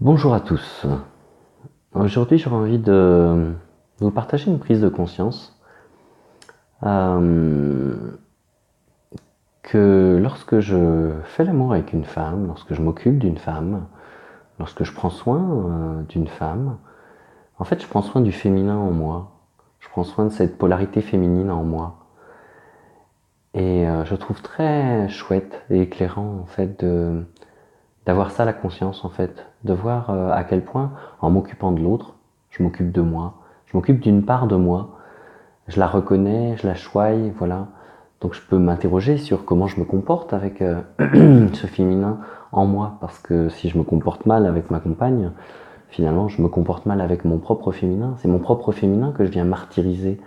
Bonjour à tous. Aujourd'hui, j'aurais envie de vous partager une prise de conscience euh, que lorsque je fais l'amour avec une femme, lorsque je m'occupe d'une femme, lorsque je prends soin d'une femme, en fait, je prends soin du féminin en moi. Je prends soin de cette polarité féminine en moi. Et je trouve très chouette et éclairant en fait d'avoir ça la conscience en fait, de voir à quel point en m'occupant de l'autre, je m'occupe de moi, je m'occupe d'une part de moi, je la reconnais, je la choisis, voilà. Donc je peux m'interroger sur comment je me comporte avec ce féminin en moi, parce que si je me comporte mal avec ma compagne, finalement je me comporte mal avec mon propre féminin, c'est mon propre féminin que je viens martyriser.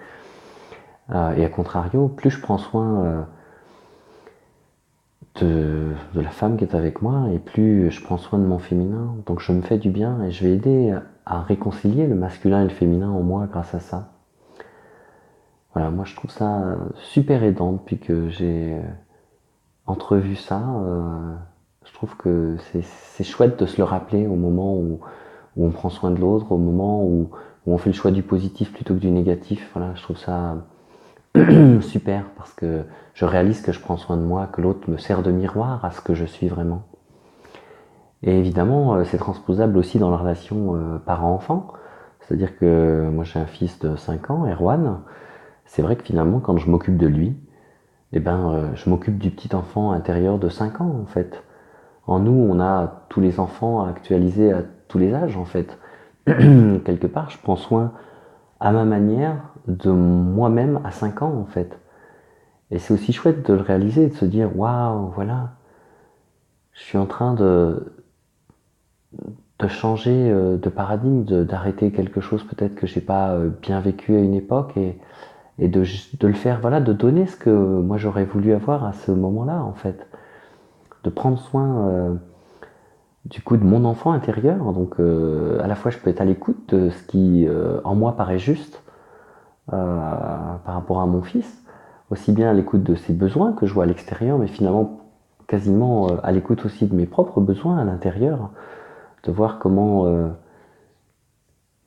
Et à contrario, plus je prends soin de la femme qui est avec moi, et plus je prends soin de mon féminin. Donc je me fais du bien et je vais aider à réconcilier le masculin et le féminin en moi grâce à ça. Voilà, moi je trouve ça super aidant depuis que j'ai entrevu ça. Je trouve que c'est chouette de se le rappeler au moment où on prend soin de l'autre, au moment où on fait le choix du positif plutôt que du négatif. Voilà, je trouve ça super parce que je réalise que je prends soin de moi, que l'autre me sert de miroir à ce que je suis vraiment. Et évidemment, c'est transposable aussi dans la relation parent-enfant. C'est-à-dire que moi j'ai un fils de 5 ans, Erwan. C'est vrai que finalement, quand je m'occupe de lui, eh ben, je m'occupe du petit enfant intérieur de 5 ans en fait. En nous, on a tous les enfants à actualiser à tous les âges en fait. Quelque part, je prends soin à ma manière de moi-même à 5 ans en fait. Et c'est aussi chouette de le réaliser, de se dire waouh, voilà, je suis en train de changer de paradigme, d'arrêter quelque chose peut-être que j'ai pas bien vécu à une époque et de le faire, voilà, de donner ce que moi j'aurais voulu avoir à ce moment-là en fait. De prendre soin du coup de mon enfant intérieur. Donc à la fois je peux être à l'écoute de ce qui en moi paraît juste par rapport à mon fils, aussi bien à l'écoute de ses besoins que je vois à l'extérieur, mais finalement quasiment à l'écoute aussi de mes propres besoins à l'intérieur, de voir comment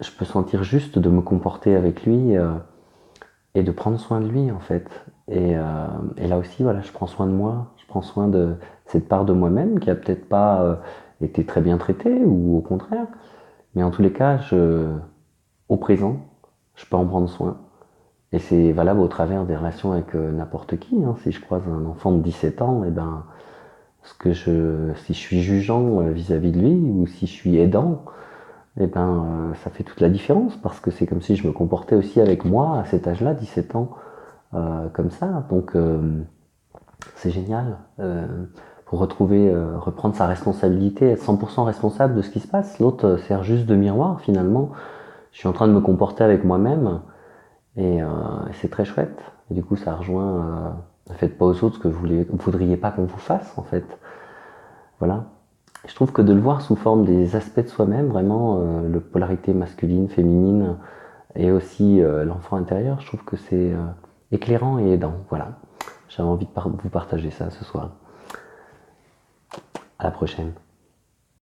je peux sentir juste de me comporter avec lui et de prendre soin de lui en fait. Et là aussi, voilà, je prends soin de moi, je prends soin de cette part de moi-même qui a peut-être pas été très bien traitée ou au contraire, mais en tous les cas, au présent, je peux en prendre soin. Et c'est valable au travers des relations avec n'importe qui, hein. Si je croise un enfant de 17 ans, et ben, si je suis jugeant vis-à-vis de lui ou si je suis aidant, et ben, ça fait toute la différence parce que c'est comme si je me comportais aussi avec moi à cet âge-là, 17 ans, comme ça. Donc c'est génial pour retrouver, reprendre sa responsabilité, être 100% responsable de ce qui se passe. L'autre sert juste de miroir finalement. Je suis en train de me comporter avec moi-même et c'est très chouette. Et du coup, ça rejoint ne faites pas aux autres ce que vous ne voudriez pas qu'on vous fasse en fait. Voilà. Je trouve que de le voir sous forme des aspects de soi-même, vraiment, la polarité masculine, féminine, et aussi l'enfant intérieur, je trouve que c'est éclairant et aidant. Voilà. J'avais envie de vous partager ça ce soir. À la prochaine.